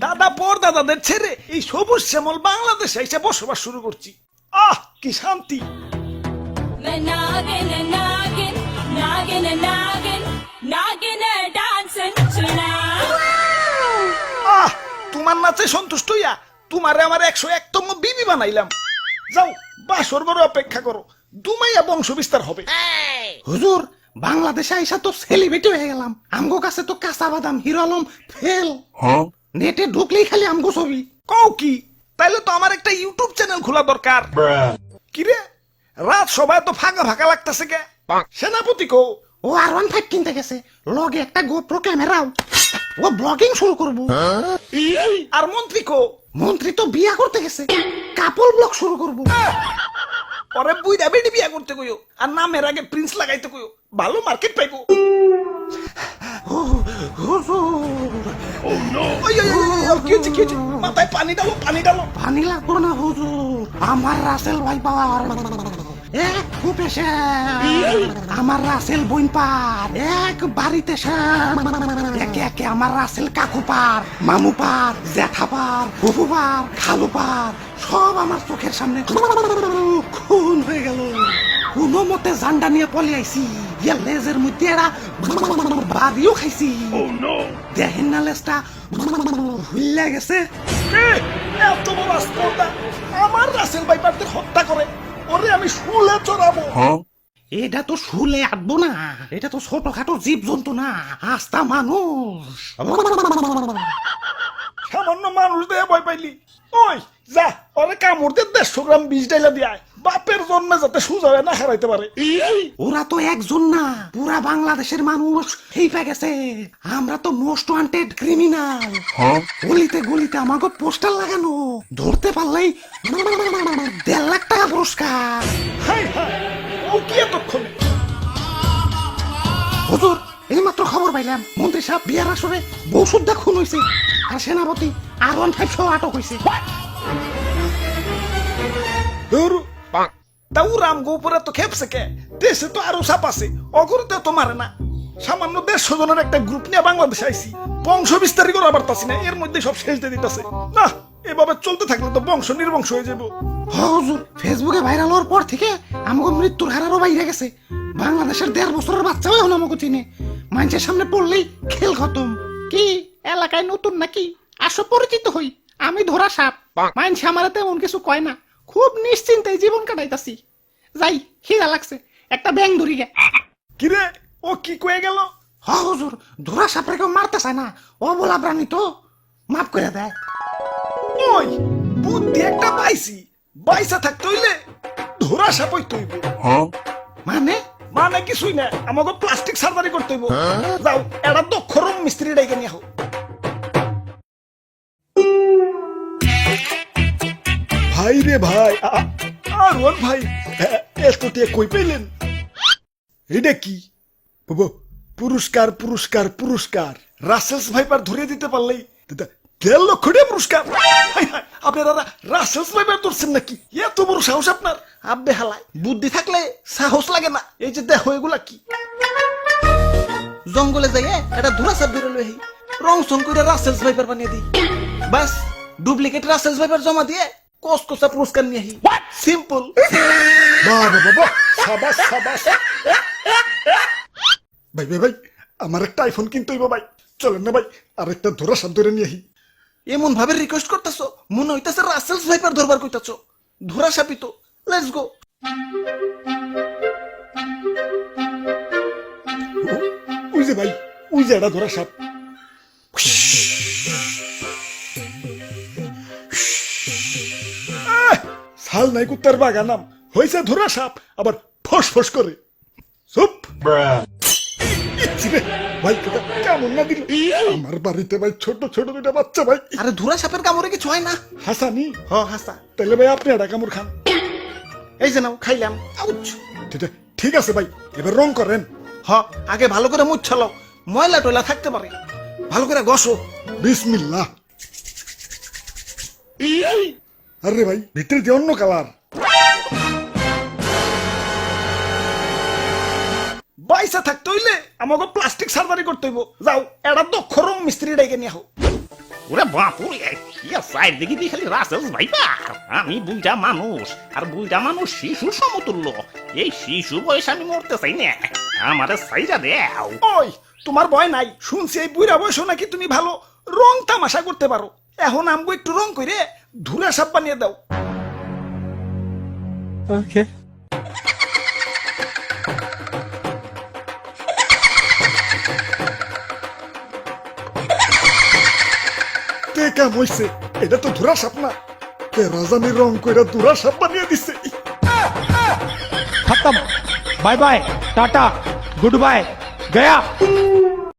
দাদা পর দাদাদের ছেড়ে এই সবুজ শ্যামল বাংলাদেশে এসে বসবাস শুরু করছি। আহ কি শান্তি। আহ তোমার নাচে সন্তুষ্ট হইয়া তোমারে আমার 101তম বিবি বানাইলাম। যাও বাসর ঘরে অপেক্ষা করো, দুমাইয়া বংশ বিস্তার হবে। হুজুর বাংলাদেশে আইসা তো সেলিব্রিটি হয়ে গেলাম। আমগো কাছে তো কাঁচা বাদাম হিরো আলম ফেল। নেটে ঢুকলেই খালি আমগো ছবি। কও কি? তাইলে তো আমার একটা ইউটিউব চ্যানেল খোলা দরকার। কিরে রাত সবাই তো ফাঁকা ফাঁকা লাগতেছে কে? সেনাপতি কো? ও R15 কিনতে গেছে, লগে একটা গোপ্রো ক্যামেরাও। ও ব্লগিং শুরু করবো। আর মন্ত্রী কো? মন্ত্রী তো বিয়া করতে গেছে, কাপল ব্লগ শুরু করবো। পরে বুইড়া বেডি বিয়া করতে কইও, আর নামের আগে প্রিন্স লাগাইতে কইও, ভালো মার্কেট পাইবো। কি হচ্ছে? মাথায় পানি ডালো, পানি ডালো। পানি লাগবো না হুজুর, আমার রাসেল ভাই পাওয়ার এক খুপেছে। আমার রাসেল বইন পার এক বাড়িতে একে একে আমার রাসেল কাকু পার, মামু পার, জ্যাঠা পার, ফুফু পার, খালু পার, সব আমার চোখের সামনে খুন হয়ে গেল। কোনো মতে জান্ডা নিয়ে পলে আইছি, লেজের মধ্যে এরা বাড়িও খাইছি। দেখেন না লেজটা হুইল্লা গেছে। এত বড় আস্পর্ধা, আমার রাসেল ভাইপারদের হত্যা করে ওরে আমি শুলে চড়াবো। এটা তো শুলে আটবো না, এটা তো ছোটখাটো জীব জন্তু না, আস্তা মানুষ। সামান্য মানুষ দেয়া ভয় পাইলি? ওই যা ওরে কামড় দিয়ে 150 গ্রাম বিষ ডাইলা দিয়ায়, বাপের জন্মে যাতে সুজা না হারাইতে পারে। ওরা তো একজন না, পুরা বাংলাদেশের মানুষ হেইপা গেছে। আমরা তো মোস্ট ওয়ান্টেড ক্রিমিনাল। গলিতে গলিতে আমাকে পোস্টার লাগানো, ধরতে পারলেই 1.5 লাখ টাকা পুরস্কার। হাই হাই, ও কি এতক্ষণে? হুজুর এই মাত্র খবর পাইলাম, মন্ত্রী সাহেব বিয়ার আসরে বউ সুদ্ধা খুন হয়েছে, আর সেনাপতি R15 সহ আটক হয়েছে। তাও রামগো উপরে তো খেপছে কে? দেশে তো আরো সাপ আছে, অগরতে তো মারে না। সামান্য 150 জনের একটা গ্রুপ নিয়ে বাংলাদেশে আইছি, বংশ বিস্তারই করা পারতাছি না, এর মধ্যে সব শেষ দিয়ে দিতেছে। না এভাবে চলতে থাকলে তো বংশ নির্বংশ হয়ে যাবো। হুজুর ফেসবুকে ভাইরাল হওয়ার পর থেকে আমাকে মৃত্যুর হারারও বাইরে গেছে। বাংলাদেশের 1.5 বছরের বাচ্চাও এখন আমাকে চিনে, মানুষের সামনে পড়লেই খেল খতম। কি এলাকায় নতুন নাকি? আসো পরিচিত হই, আমি ধরা সাপ। মানুষ আমার তেমন কিছু কয় না, খুব নিশ্চিন্তে জীবন কাটাইতাছি। যাই খিদা লাগছে, একটা ব্যাং ধরি গে। কিরে ও কি কয়ে গেল? হুজুর ধরা সাপরে কেউ মারতে চায় না, ও বলা প্রাণী তো মাফ করে দেয়। ওই বুদ্ধি একটা পাইছি, বাইসা থাকতে হইলে ধরা সাপ হইতে হইব। মানে মানে কিছুই না, আমাকে প্লাস্টিক সার্জারি করতে হইব। যাও এটা দক্ষ রুম মিস্ত্রি ডাইকে নিয়ে আহো। ভাই রে ভাই, আর ওর ভাই এতটিয়া কই পাইলেন? এটা কি? পুরস্কার পুরস্কার পুরস্কার, রাসেলস ভাইপার ধরে দিতে পারলেই 1.5 লক্ষ টাকা পুরস্কার। আপনারা রাসেলস ভাইপার ধরছেন নাকি? এত বড় সাহস আপনার? আব্বে হালায়, বুদ্ধি থাকলে সাহস লাগে না। এই যে দেখো এগুলা কি? জঙ্গলে যাইয়ে এটা ধরা সাপ ধরে লই, রং সং করে রাসেলস ভাইপার বানিয়ে দিই। বাস ডুপ্লিকেট রাসেলস ভাইপার জমা দিয়ে কসকসা পুরস্কার নিয়ে আহি। সিম্পল। বাবা বাবা, সাবাস সাবাস। ভাই ভাই ভাই, আমার একটা আইফোন কিনতে হইব ভাই, চলেন না ভাই আরেকটা ধরা সাপ ধরে নিয়ে আহি। এমন ভাবে রিকোয়েস্ট করতেছো মনে হইতাছে রাসেলস ভাইপার ধরবার কইতাছো। ধরা সাপই তো, লেটস গো। ওই যে ভাই, ওই যে এটা ধরা সাপ। সাল নাই কুত্তার বাগানাম হয়েছে ধরা সাপ, আবার ফস ফস করে। চুপ ভাই, কেমন না দিল আমার বাড়িতে ভাই, ছোট ছোট দুটা বাচ্চা ভাই। আরে ধরা সাপের কামড়ে কিছু হয় না। হাসানি? হ হাসা। তাহলে ভাই আপনি একটা কামড় খান। এই যে নাও খাইলাম। আউচ। ঠিক আছে ভাই, এবার রং করেন। হ আগে ভালো করে মুছ ছালাও, ময়লা টয়লা থাকতে পারে, ভালো করে ঘষো। বিসমিল্লাহ। আরে ভাই ভিতরে দিয়ে অন্য কালার। বাইসা থাকতে হইলে আমাকে প্লাস্টিক সার্জারি করতে হইব। যাও এটা দক্ষ রং মিস্ত্রি ডাইকে নিয়ে আহো। ওরে বাপুরে কি সাইড দেখি দি খালি রাসেলস ভাইবা আমি বুঝা মানুষ আর বুঝা মানুষ শিশুর সমতুল্য এই শিশু বয়স আমি মরতে চাই না আমারে সাইজা দেও ওই তোমার ভয় নাই শুনছি এই বুড়া বয়স নাকি তুমি ভালো রং তামাশা করতে পারো এখন আমগো একটু রং করে ধুলা সাপ বানিয়ে দাও কে কাম হইছে এটা তো ধুরা সাপ না কে রাজানি রং কইরা ধুরা সাপ বানিয়ে দিছে खत्म bye bye tata goodbye गया